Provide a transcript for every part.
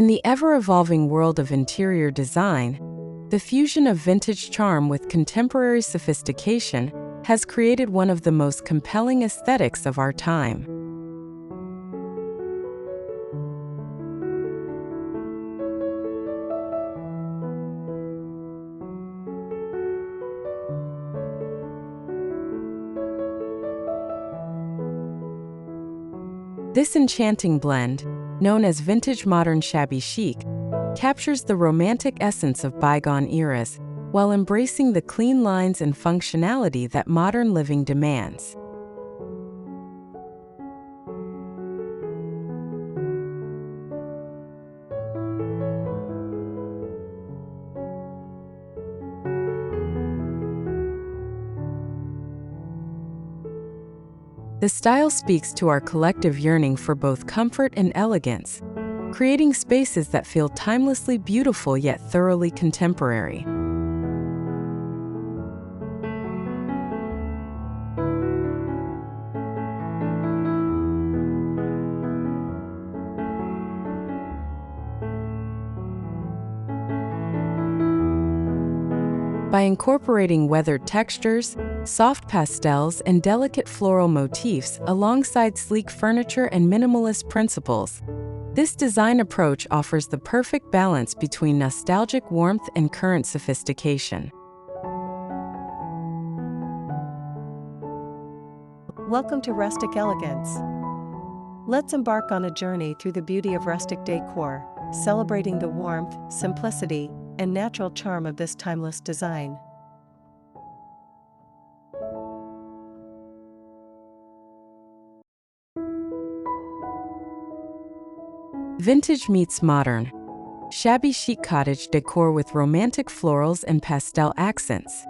In the ever-evolving world of interior design, the fusion of vintage charm with contemporary sophistication has created one of the most compelling aesthetics of our time. This enchanting blend, known as vintage modern shabby chic, captures the romantic essence of bygone eras while embracing the clean lines and functionality that modern living demands. The style speaks to our collective yearning for both comfort and elegance, creating spaces that feel timelessly beautiful yet thoroughly contemporary. By incorporating weathered textures, soft pastels, and delicate floral motifs alongside sleek furniture and minimalist principles, this design approach offers the perfect balance between nostalgic warmth and current sophistication. Welcome to Rustic Elegance. Let's embark on a journey through the beauty of rustic decor, celebrating the warmth, simplicity, and natural charm of this timeless design. Vintage meets modern. Shabby chic cottage decor with romantic florals and pastel accents.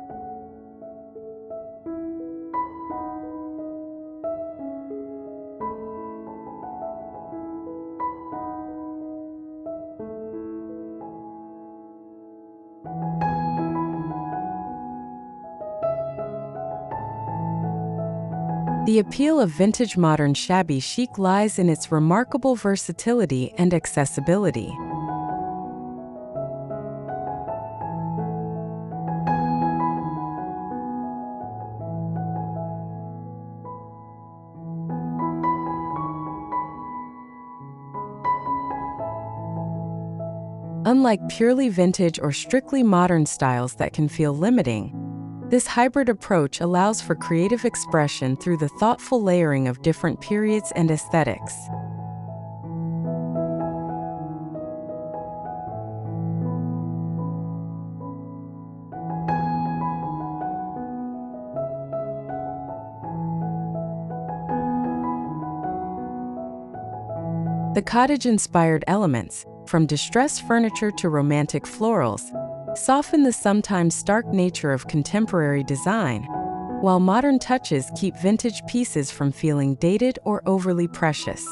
The appeal of vintage modern shabby chic lies in its remarkable versatility and accessibility. Unlike purely vintage or strictly modern styles that can feel limiting, this hybrid approach allows for creative expression through the thoughtful layering of different periods and aesthetics. The cottage-inspired elements, from distressed furniture to romantic florals, soften the sometimes stark nature of contemporary design, while modern touches keep vintage pieces from feeling dated or overly precious.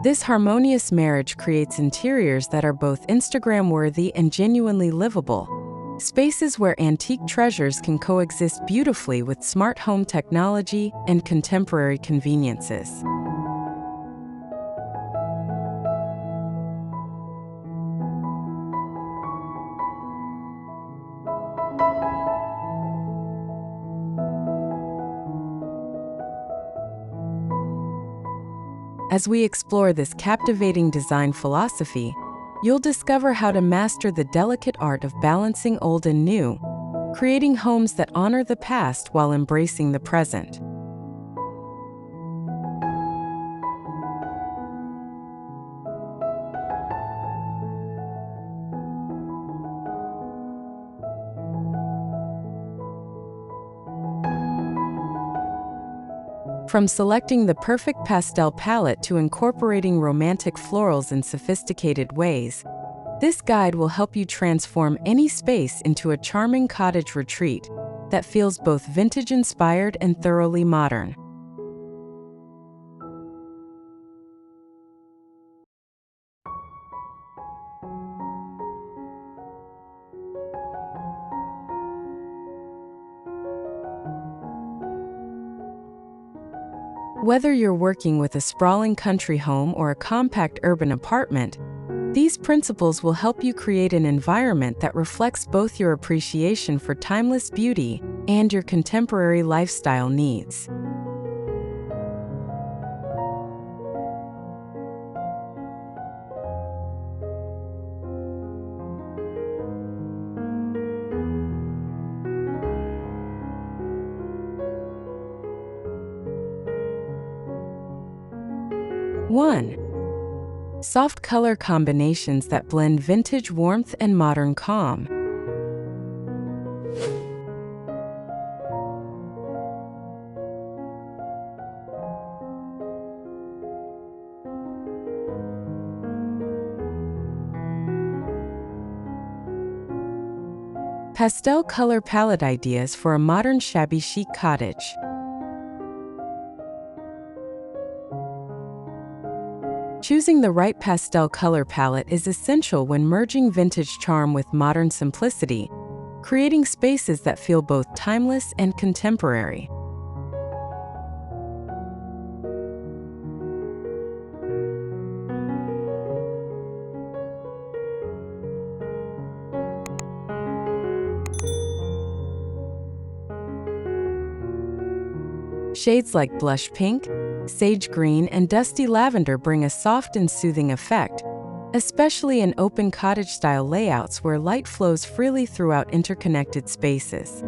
This harmonious marriage creates interiors that are both Instagram-worthy and genuinely livable, spaces where antique treasures can coexist beautifully with smart home technology and contemporary conveniences. As we explore this captivating design philosophy, you'll discover how to master the delicate art of balancing old and new, creating homes that honor the past while embracing the present. From selecting the perfect pastel palette to incorporating romantic florals in sophisticated ways, this guide will help you transform any space into a charming cottage retreat that feels both vintage-inspired and thoroughly modern. Whether you're working with a sprawling country home or a compact urban apartment, these principles will help you create an environment that reflects both your appreciation for timeless beauty and your contemporary lifestyle needs. One, soft color combinations that blend vintage warmth and modern calm. Pastel color palette ideas for a modern shabby chic cottage. Choosing the right pastel color palette is essential when merging vintage charm with modern simplicity, creating spaces that feel both timeless and contemporary. Shades like blush pink, sage green, and dusty lavender bring a soft and soothing effect, especially in open cottage-style layouts where light flows freely throughout interconnected spaces.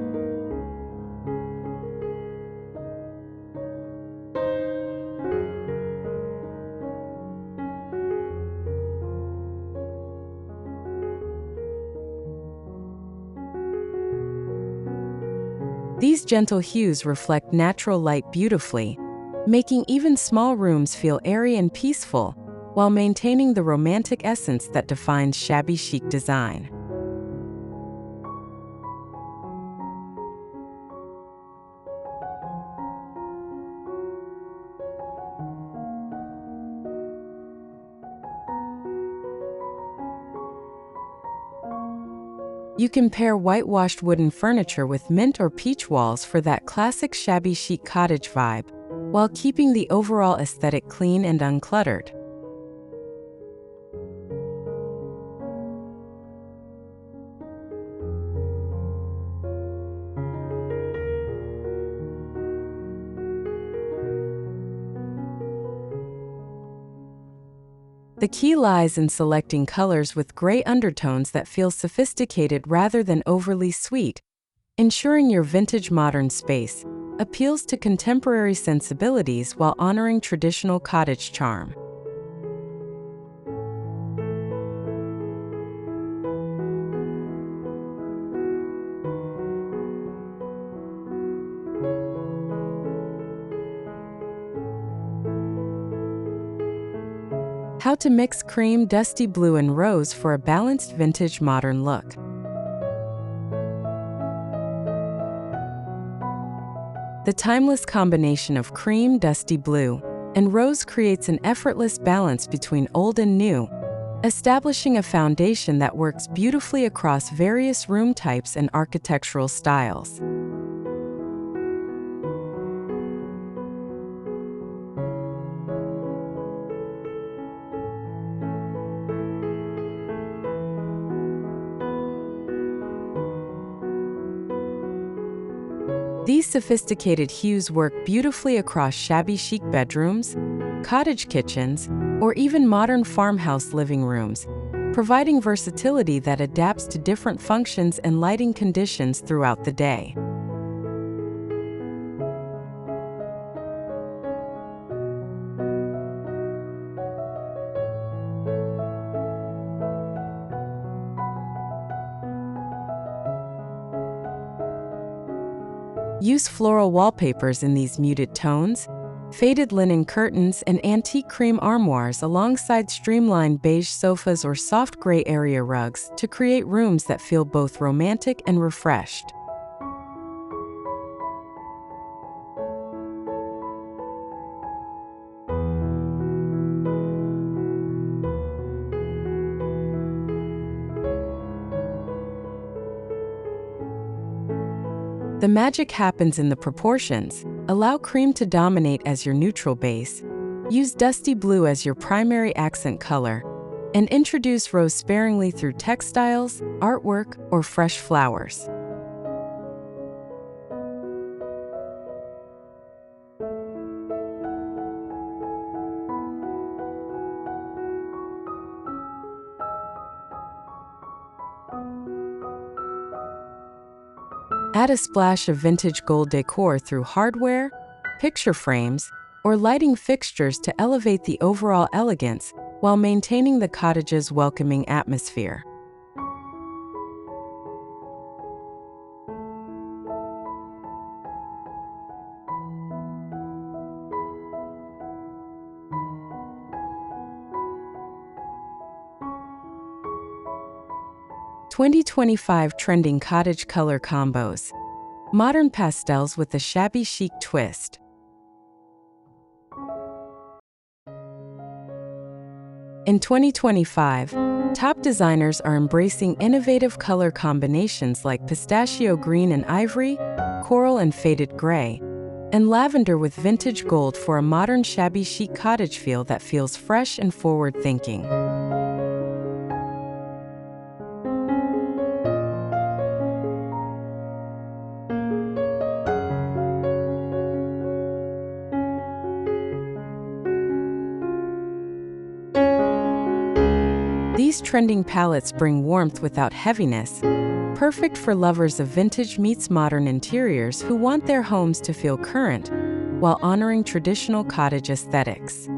These gentle hues reflect natural light beautifully, making even small rooms feel airy and peaceful, while maintaining the romantic essence that defines shabby chic design. You can pair whitewashed wooden furniture with mint or peach walls for that classic shabby chic cottage vibe, while keeping the overall aesthetic clean and uncluttered. The key lies in selecting colors with gray undertones that feel sophisticated rather than overly sweet, ensuring your vintage modern space appeals to contemporary sensibilities while honoring traditional cottage charm. How to mix cream, dusty blue, and rose for a balanced vintage modern look. The timeless combination of cream, dusty blue, and rose creates an effortless balance between old and new, establishing a foundation that works beautifully across various room types and architectural styles. These sophisticated hues work beautifully across shabby chic bedrooms, cottage kitchens, or even modern farmhouse living rooms, providing versatility that adapts to different functions and lighting conditions throughout the day. Use floral wallpapers in these muted tones, faded linen curtains, and antique cream armoires alongside streamlined beige sofas or soft gray area rugs to create rooms that feel both romantic and refreshed. The magic happens in the proportions. Allow cream to dominate as your neutral base, use dusty blue as your primary accent color, and introduce rose sparingly through textiles, artwork, or fresh flowers. Add a splash of vintage gold decor through hardware, picture frames, or lighting fixtures to elevate the overall elegance while maintaining the cottage's welcoming atmosphere. "2025 Trending Cottage Color Combos. Modern pastels with a shabby chic twist." In 2025, top designers are embracing innovative color combinations like pistachio green and ivory, coral and faded gray, and lavender with vintage gold for a modern shabby chic cottage feel that feels fresh and forward-thinking. These trending palettes bring warmth without heaviness, perfect for lovers of vintage meets modern interiors who want their homes to feel current while honoring traditional cottage aesthetics.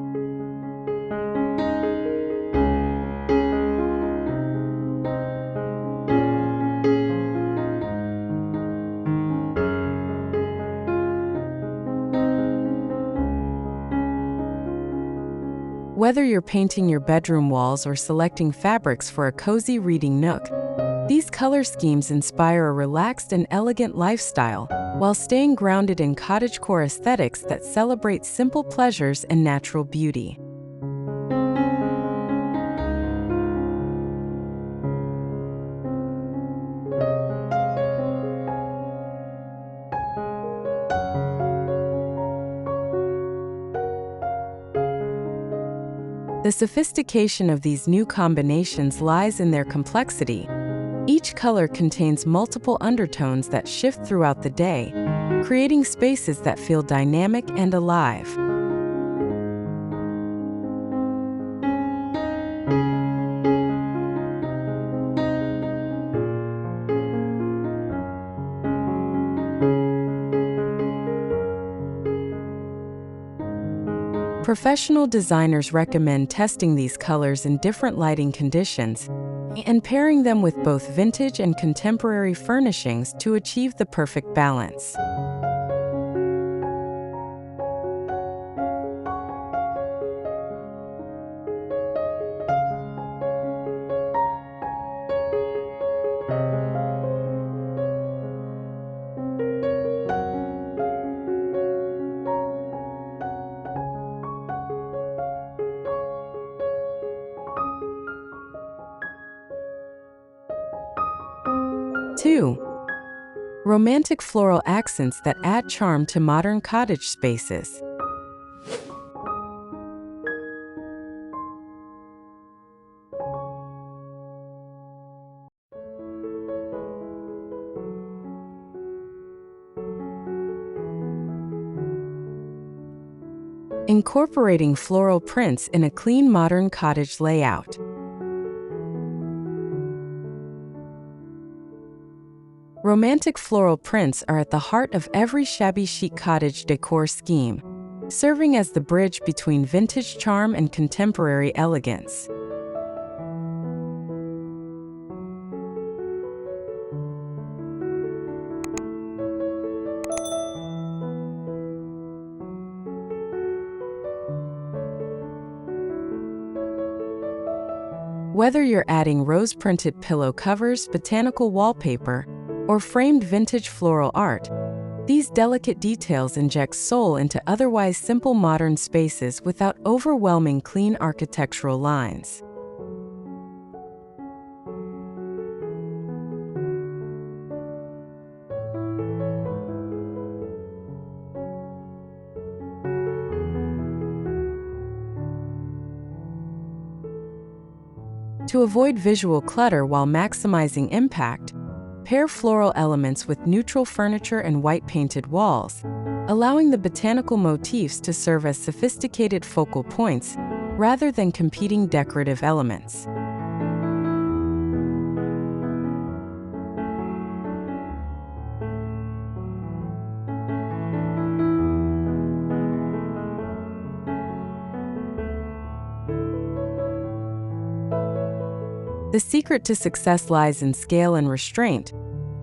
Whether you're painting your bedroom walls or selecting fabrics for a cozy reading nook, these color schemes inspire a relaxed and elegant lifestyle while staying grounded in cottagecore aesthetics that celebrate simple pleasures and natural beauty. The sophistication of these new combinations lies in their complexity. Each color contains multiple undertones that shift throughout the day, creating spaces that feel dynamic and alive. Professional designers recommend testing these colors in different lighting conditions and pairing them with both vintage and contemporary furnishings to achieve the perfect balance. Two, romantic floral accents that add charm to modern cottage spaces. Incorporating floral prints in a clean modern cottage layout. Romantic floral prints are at the heart of every shabby chic cottage decor scheme, serving as the bridge between vintage charm and contemporary elegance. Whether you're adding rose-printed pillow covers, botanical wallpaper, or framed vintage floral art, these delicate details inject soul into otherwise simple modern spaces without overwhelming clean architectural lines. To avoid visual clutter while maximizing impact, pair floral elements with neutral furniture and white painted walls, allowing the botanical motifs to serve as sophisticated focal points rather than competing decorative elements. The secret to success lies in scale and restraint.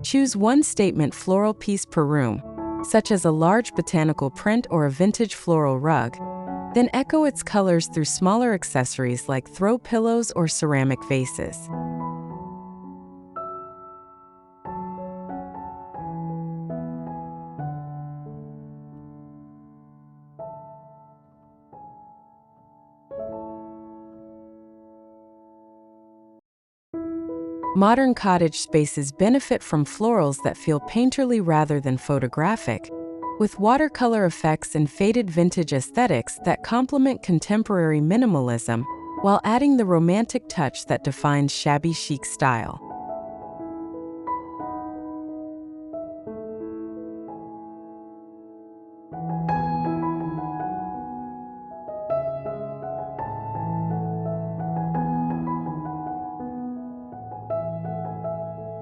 Choose one statement floral piece per room, such as a large botanical print or a vintage floral rug, then echo its colors through smaller accessories like throw pillows or ceramic vases. Modern cottage spaces benefit from florals that feel painterly rather than photographic, with watercolor effects and faded vintage aesthetics that complement contemporary minimalism while adding the romantic touch that defines shabby chic style.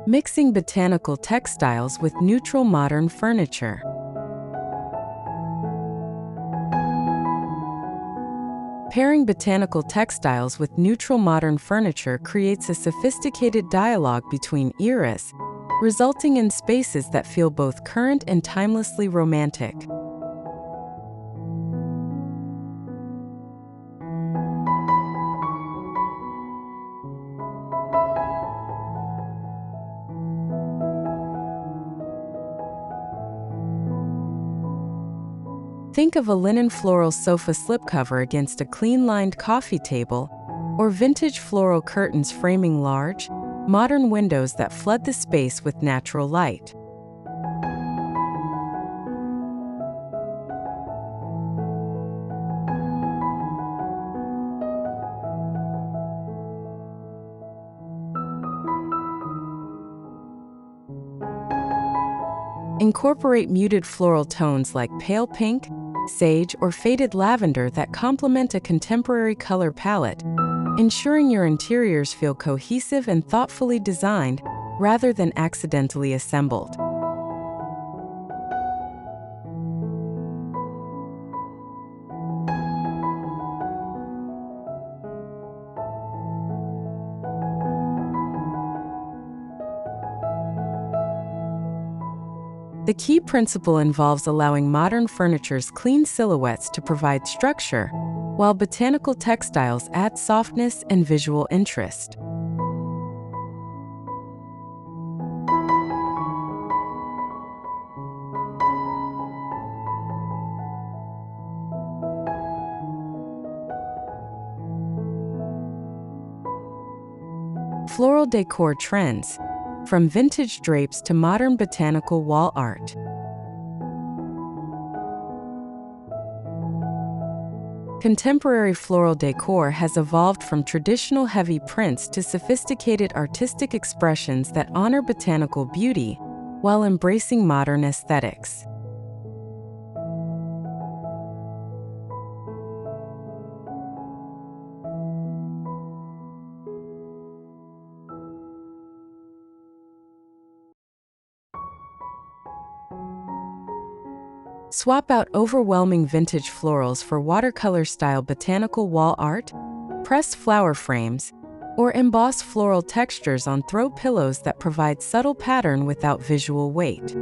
Mixing botanical textiles with neutral modern furniture. Pairing botanical textiles with neutral modern furniture creates a sophisticated dialogue between eras, resulting in spaces that feel both current and timelessly romantic. Think of a linen floral sofa slipcover against a clean-lined coffee table, or vintage floral curtains framing large, modern windows that flood the space with natural light. Incorporate muted floral tones like pale pink, sage, or faded lavender that complement a contemporary color palette, ensuring your interiors feel cohesive and thoughtfully designed rather than accidentally assembled. The key principle involves allowing modern furniture's clean silhouettes to provide structure, while botanical textiles add softness and visual interest. Floral decor trends, from vintage drapes to modern botanical wall art. Contemporary floral decor has evolved from traditional heavy prints to sophisticated artistic expressions that honor botanical beauty while embracing modern aesthetics. Swap out overwhelming vintage florals for watercolor-style botanical wall art, press flower frames, or emboss floral textures on throw pillows that provide subtle pattern without visual weight.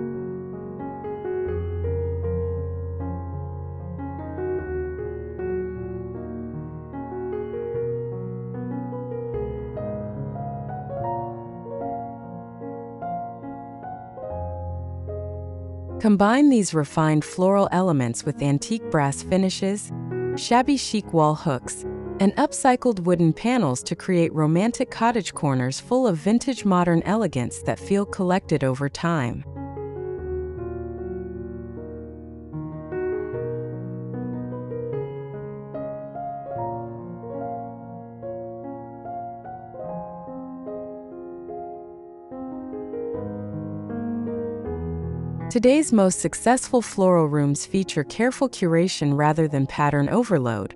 Combine these refined floral elements with antique brass finishes, shabby chic wall hooks, and upcycled wooden panels to create romantic cottage corners full of vintage modern elegance that feel collected over time. Today's most successful floral rooms feature careful curation rather than pattern overload,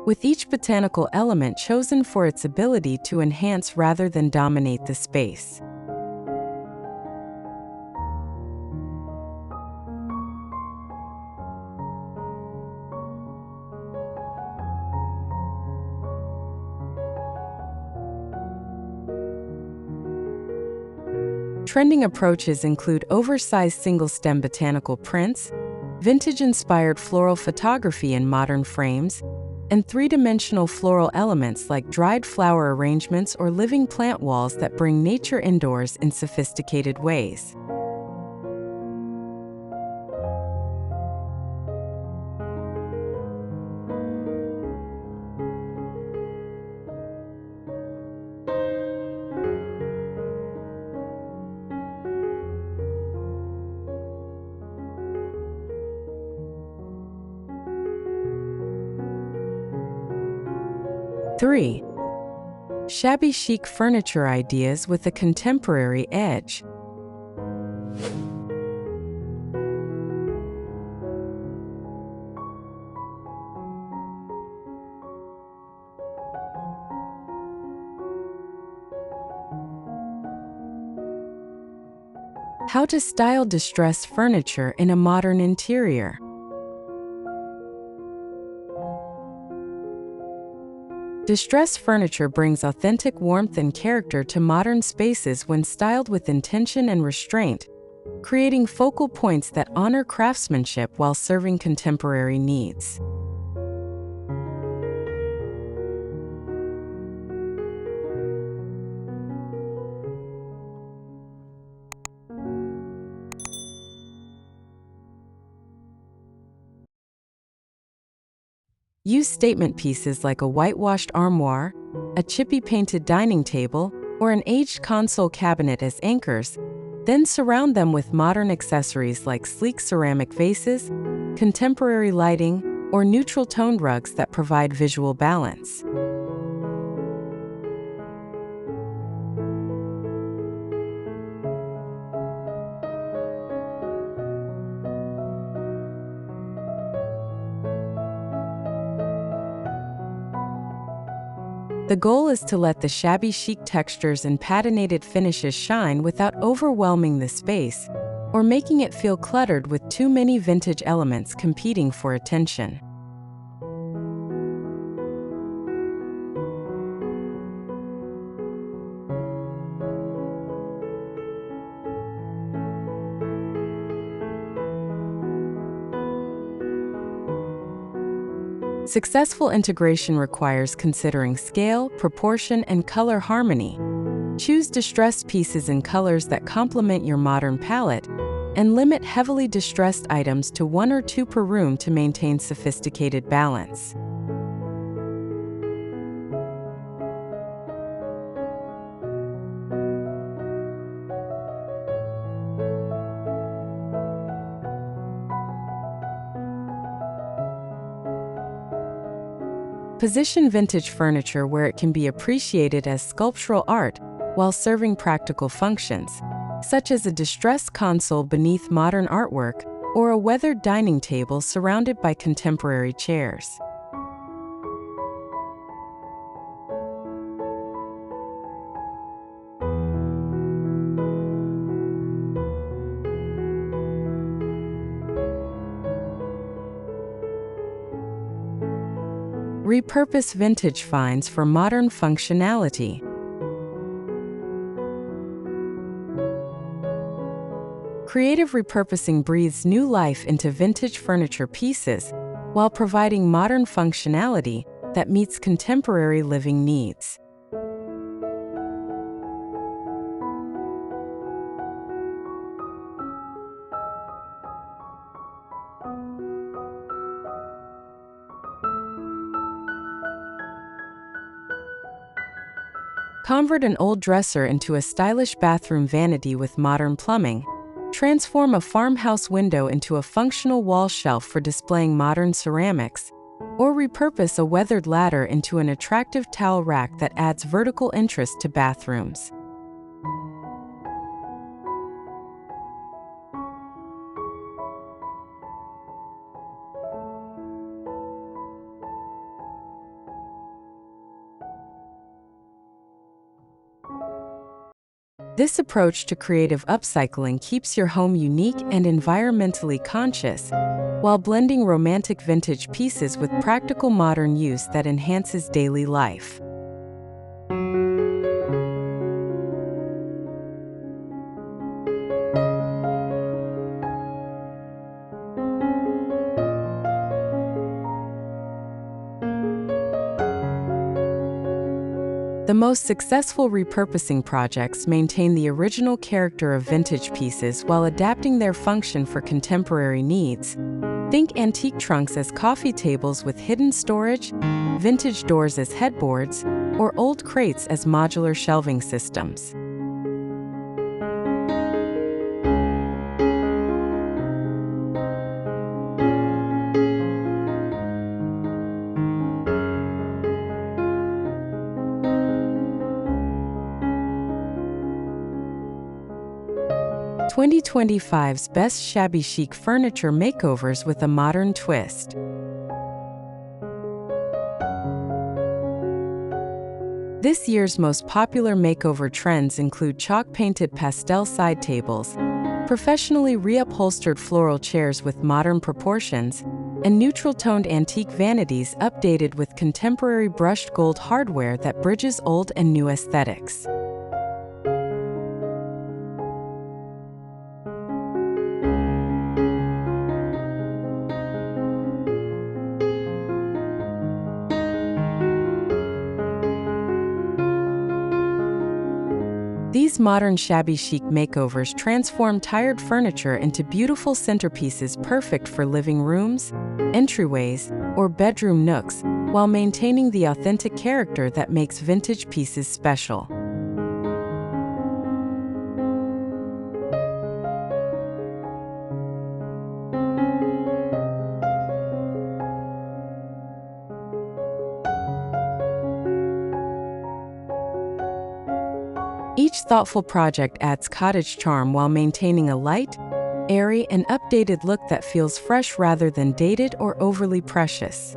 with each botanical element chosen for its ability to enhance rather than dominate the space. Trending approaches include oversized single-stem botanical prints, vintage-inspired floral photography in modern frames, and three-dimensional floral elements like dried flower arrangements or living plant walls that bring nature indoors in sophisticated ways. Three, shabby chic furniture ideas with a contemporary edge. How to style distressed furniture in a modern interior. Distressed furniture brings authentic warmth and character to modern spaces when styled with intention and restraint, creating focal points that honor craftsmanship while serving contemporary needs. Use statement pieces like a whitewashed armoire, a chippy painted dining table, or an aged console cabinet as anchors, then surround them with modern accessories like sleek ceramic vases, contemporary lighting, or neutral-toned rugs that provide visual balance. The goal is to let the shabby chic textures and patinated finishes shine without overwhelming the space or making it feel cluttered with too many vintage elements competing for attention. Successful integration requires considering scale, proportion, and color harmony. Choose distressed pieces in colors that complement your modern palette, and limit heavily distressed items to 1 or 2 per room to maintain sophisticated balance. Position vintage furniture where it can be appreciated as sculptural art while serving practical functions, such as a distressed console beneath modern artwork or a weathered dining table surrounded by contemporary chairs. Repurpose vintage finds for modern functionality. Creative repurposing breathes new life into vintage furniture pieces while providing modern functionality that meets contemporary living needs. Convert an old dresser into a stylish bathroom vanity with modern plumbing. Transform a farmhouse window into a functional wall shelf for displaying modern ceramics. Or repurpose a weathered ladder into an attractive towel rack that adds vertical interest to bathrooms. This approach to creative upcycling keeps your home unique and environmentally conscious, while blending romantic vintage pieces with practical modern use that enhances daily life. The most successful repurposing projects maintain the original character of vintage pieces while adapting their function for contemporary needs. Think antique trunks as coffee tables with hidden storage, vintage doors as headboards, or old crates as modular shelving systems. "2025's Best Shabby Chic Furniture Makeovers with a Modern Twist." This year's most popular makeover trends include chalk-painted pastel side tables, professionally reupholstered floral chairs with modern proportions, and neutral-toned antique vanities updated with contemporary brushed gold hardware that bridges old and new aesthetics. These modern shabby chic makeovers transform tired furniture into beautiful centerpieces perfect for living rooms, entryways, or bedroom nooks, while maintaining the authentic character that makes vintage pieces special. Each thoughtful project adds cottage charm while maintaining a light, airy, and updated look that feels fresh rather than dated or overly precious.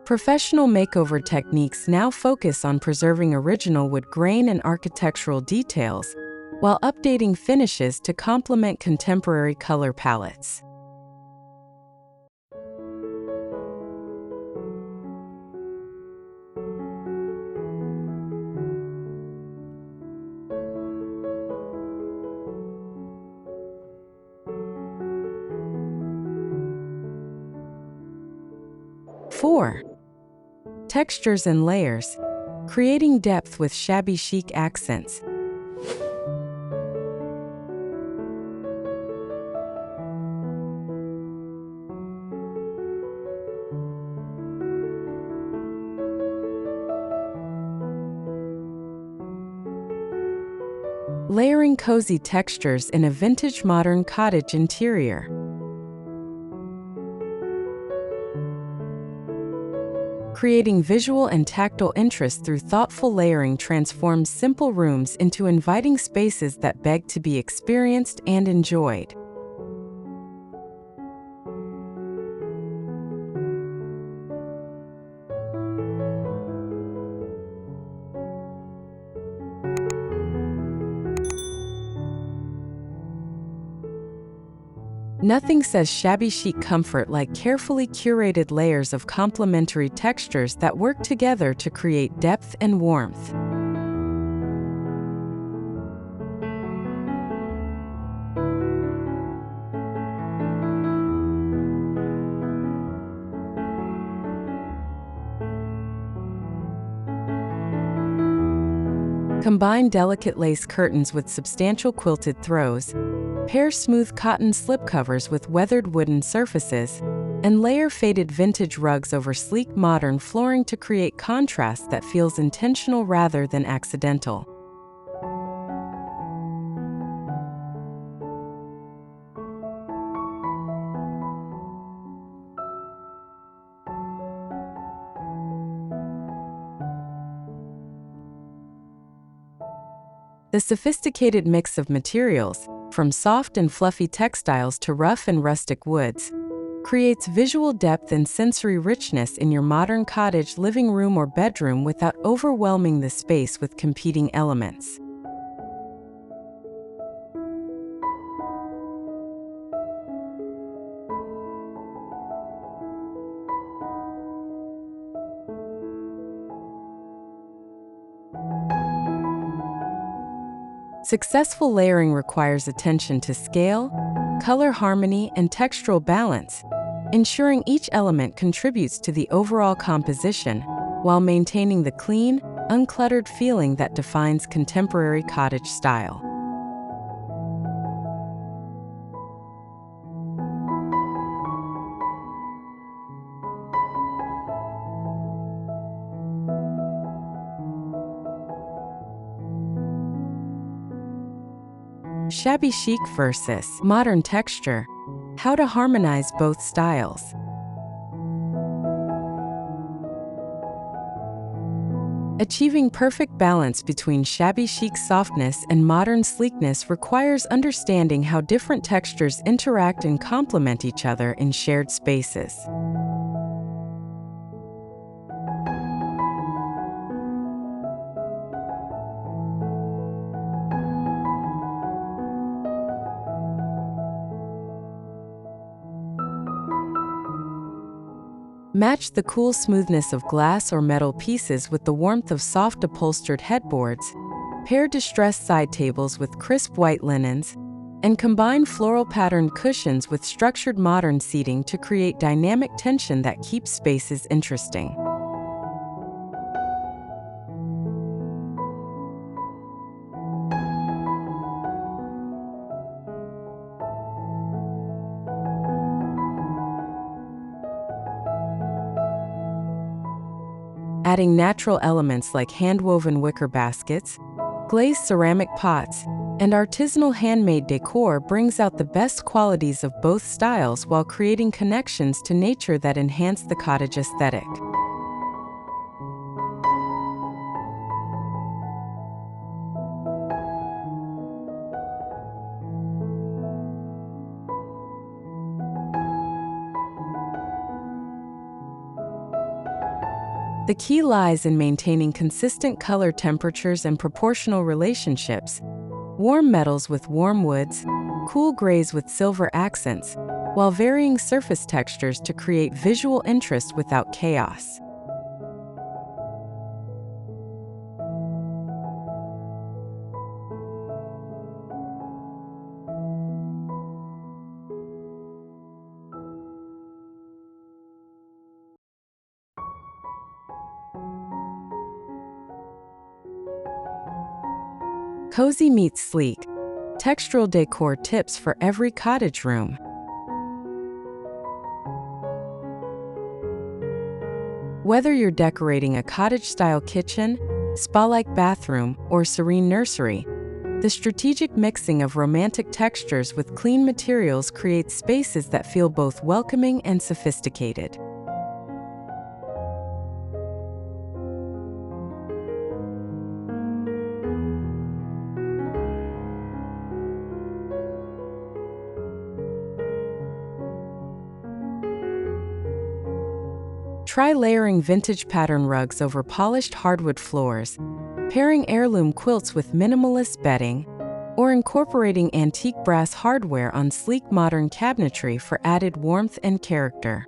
Professional makeover techniques now focus on preserving original wood grain and architectural details, while updating finishes to complement contemporary color palettes. Four, textures and layers, creating depth with shabby chic accents. Layering cozy textures in a vintage modern cottage interior. Creating visual and tactile interest through thoughtful layering transforms simple rooms into inviting spaces that beg to be experienced and enjoyed. Nothing says shabby chic comfort like carefully curated layers of complementary textures that work together to create depth and warmth. Combine delicate lace curtains with substantial quilted throws, pair smooth cotton slipcovers with weathered wooden surfaces, and layer faded vintage rugs over sleek modern flooring to create contrast that feels intentional rather than accidental. The The sophisticated mix of materials, from soft and fluffy textiles to rough and rustic woods, creates visual depth and sensory richness in your modern cottage living room or bedroom without overwhelming the space with competing elements. Successful layering requires attention to scale, color harmony, and textural balance, ensuring each element contributes to the overall composition while maintaining the clean, uncluttered feeling that defines contemporary cottage style. Shabby chic versus modern texture. How to harmonize both styles. Achieving perfect balance between shabby chic softness and modern sleekness requires understanding how different textures interact and complement each other in shared spaces. Match the cool smoothness of glass or metal pieces with the warmth of soft upholstered headboards, pair distressed side tables with crisp white linens, and combine floral patterned cushions with structured modern seating to create dynamic tension that keeps spaces interesting. Adding natural elements like hand-woven wicker baskets, glazed ceramic pots, and artisanal handmade decor brings out the best qualities of both styles while creating connections to nature that enhance the cottage aesthetic. The key lies in maintaining consistent color temperatures and proportional relationships, warm metals with warm woods, cool grays with silver accents, while varying surface textures to create visual interest without chaos. Cozy meets sleek. Textural decor tips for every cottage room. Whether you're decorating a cottage-style kitchen, spa-like bathroom, or serene nursery, the strategic mixing of romantic textures with clean materials creates spaces that feel both welcoming and sophisticated. Try layering vintage pattern rugs over polished hardwood floors, pairing heirloom quilts with minimalist bedding, or incorporating antique brass hardware on sleek modern cabinetry for added warmth and character.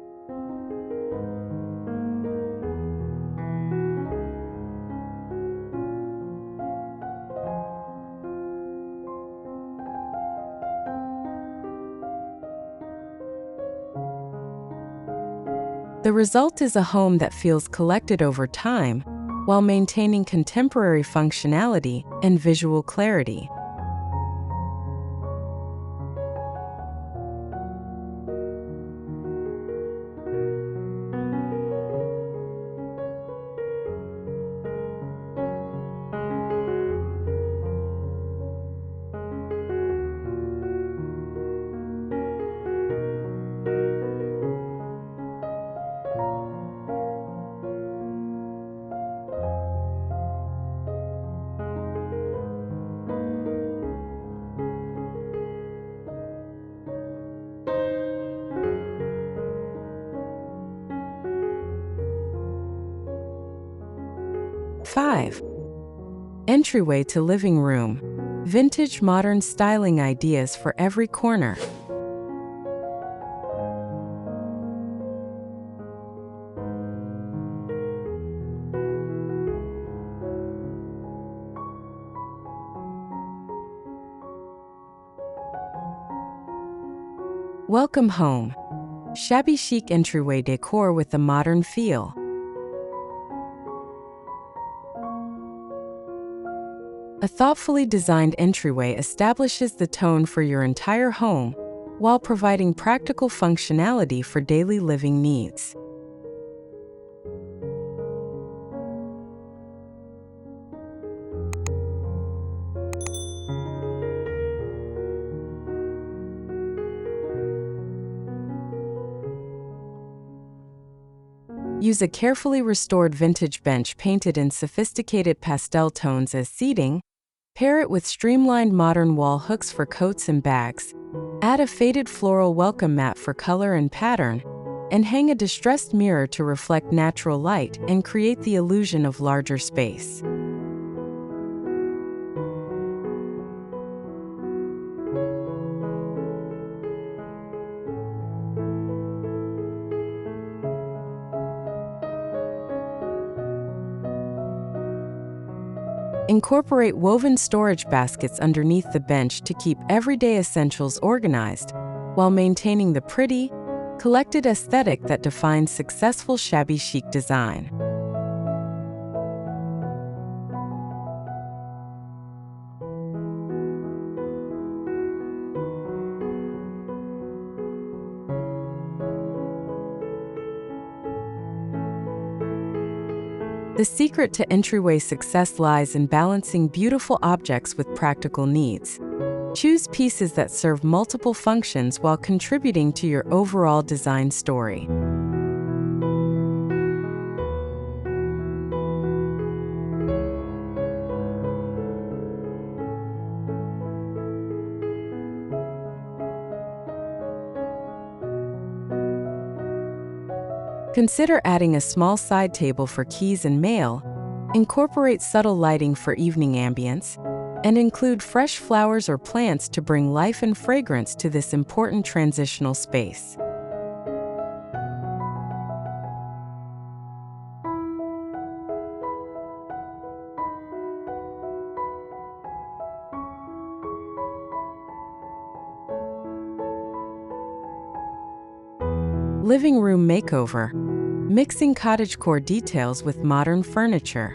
The result is a home that feels collected over time while maintaining contemporary functionality and visual clarity. 5. Entryway to living room. Vintage modern styling ideas for every corner. Welcome home. Shabby chic entryway decor with a modern feel. A thoughtfully designed entryway establishes the tone for your entire home while providing practical functionality for daily living needs. Use a carefully restored vintage bench painted in sophisticated pastel tones as seating. Pair it with streamlined modern wall hooks for coats and bags. Add a faded floral welcome mat for color and pattern, and hang a distressed mirror to reflect natural light and create the illusion of larger space. Incorporate woven storage baskets underneath the bench to keep everyday essentials organized, while maintaining the pretty, collected aesthetic that defines successful shabby chic design. The secret to entryway success lies in balancing beautiful objects with practical needs. Choose pieces that serve multiple functions while contributing to your overall design story. Consider adding a small side table for keys and mail, incorporate subtle lighting for evening ambience, and include fresh flowers or plants to bring life and fragrance to this important transitional space. Living room makeover. Mixing cottagecore details with modern furniture.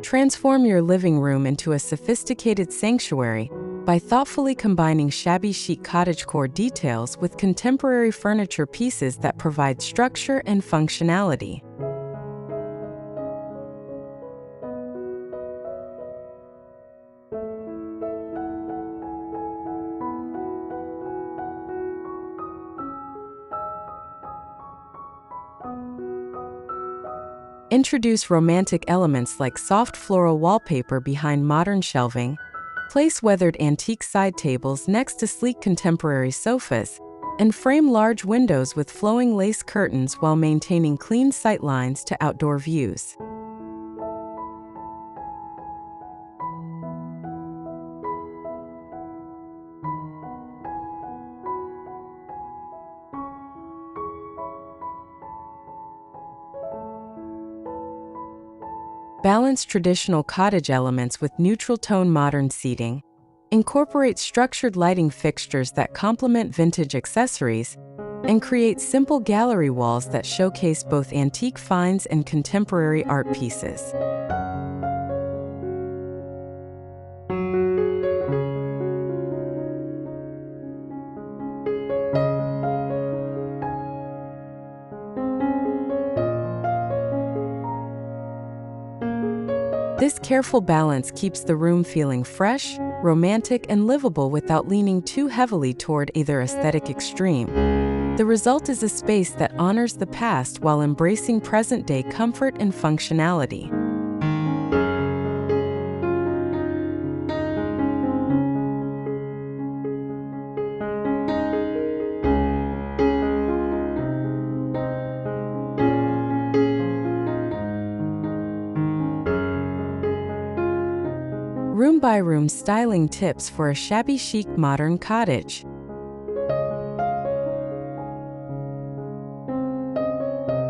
Transform your living room into a sophisticated sanctuary by thoughtfully combining shabby chic cottagecore details with contemporary furniture pieces that provide structure and functionality. Introduce romantic elements like soft floral wallpaper behind modern shelving. Place weathered antique side tables next to sleek contemporary sofas, and frame large windows with flowing lace curtains while maintaining clean sightlines to outdoor views. Balance traditional cottage elements with neutral-tone modern seating. Incorporate structured lighting fixtures that complement vintage accessories, and create simple gallery walls that showcase both antique finds and contemporary art pieces. This careful balance keeps the room feeling fresh, romantic, and livable without leaning too heavily toward either aesthetic extreme. The result is a space that honors the past while embracing present-day comfort and functionality. multi-room styling tips for a shabby chic modern cottage.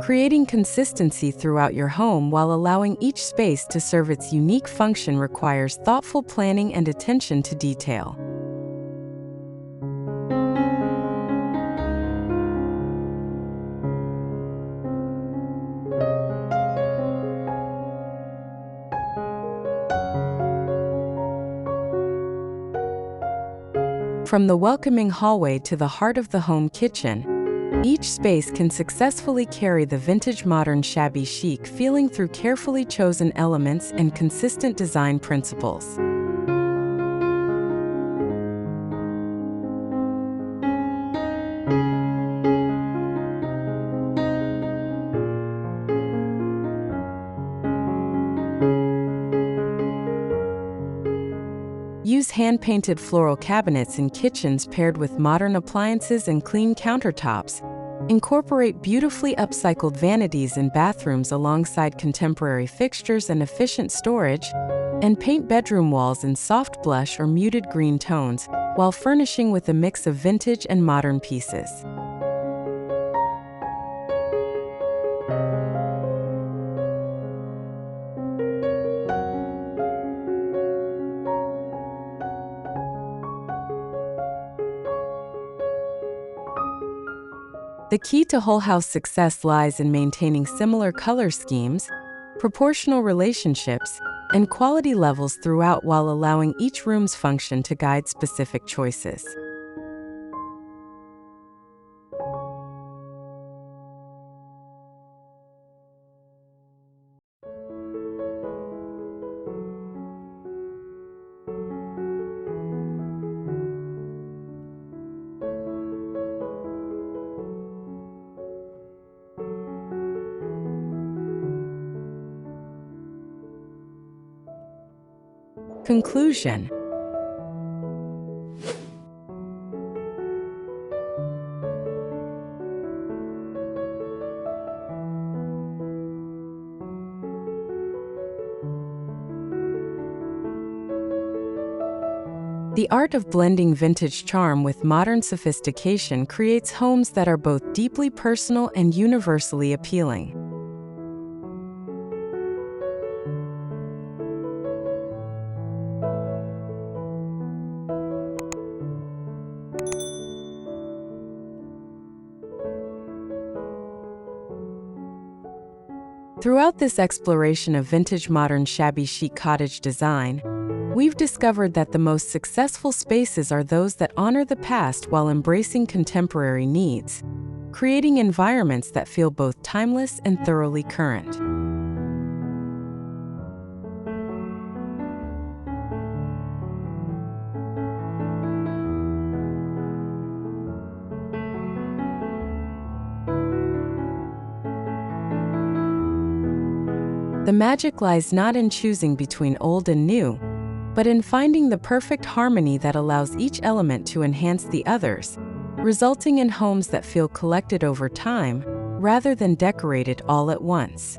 Creating consistency throughout your home while allowing each space to serve its unique function requires thoughtful planning and attention to detail. From the welcoming hallway to the heart of the home kitchen, each space can successfully carry the vintage modern shabby chic feeling through carefully chosen elements and consistent design principles. Use hand-painted floral cabinets in kitchens paired with modern appliances and clean countertops. Incorporate beautifully upcycled vanities in bathrooms alongside contemporary fixtures and efficient storage, and paint bedroom walls in soft blush or muted green tones, while furnishing with a mix of vintage and modern pieces. The key to whole house success lies in maintaining similar color schemes, proportional relationships, and quality levels throughout while allowing each room's function to guide specific choices. Conclusion. The art of blending vintage charm with modern sophistication creates homes that are both deeply personal and universally appealing. Throughout this exploration of vintage modern shabby chic cottage design, we've discovered that the most successful spaces are those that honor the past while embracing contemporary needs, creating environments that feel both timeless and thoroughly current. The magic lies not in choosing between old and new, but in finding the perfect harmony that allows each element to enhance the others, resulting in homes that feel collected over time rather than decorated all at once.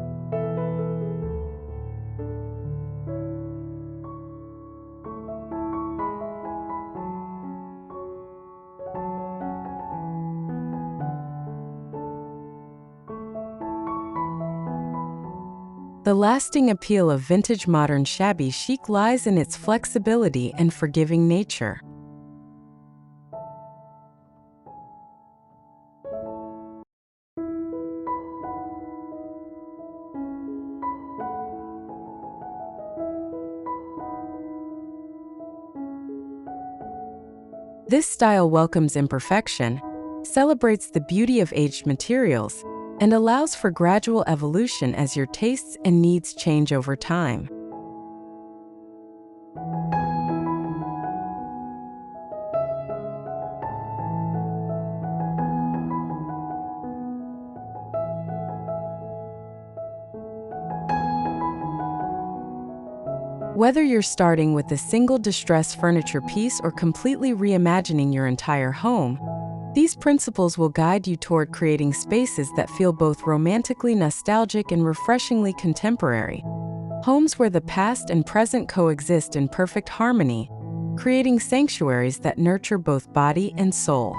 The lasting appeal of vintage modern shabby chic lies in its flexibility and forgiving nature. This style welcomes imperfection, celebrates the beauty of aged materials, and allows for gradual evolution as your tastes and needs change over time. Whether you're starting with a single distressed furniture piece or completely reimagining your entire home, these principles will guide you toward creating spaces that feel both romantically nostalgic and refreshingly contemporary. Homes where the past and present coexist in perfect harmony, creating sanctuaries that nurture both body and soul.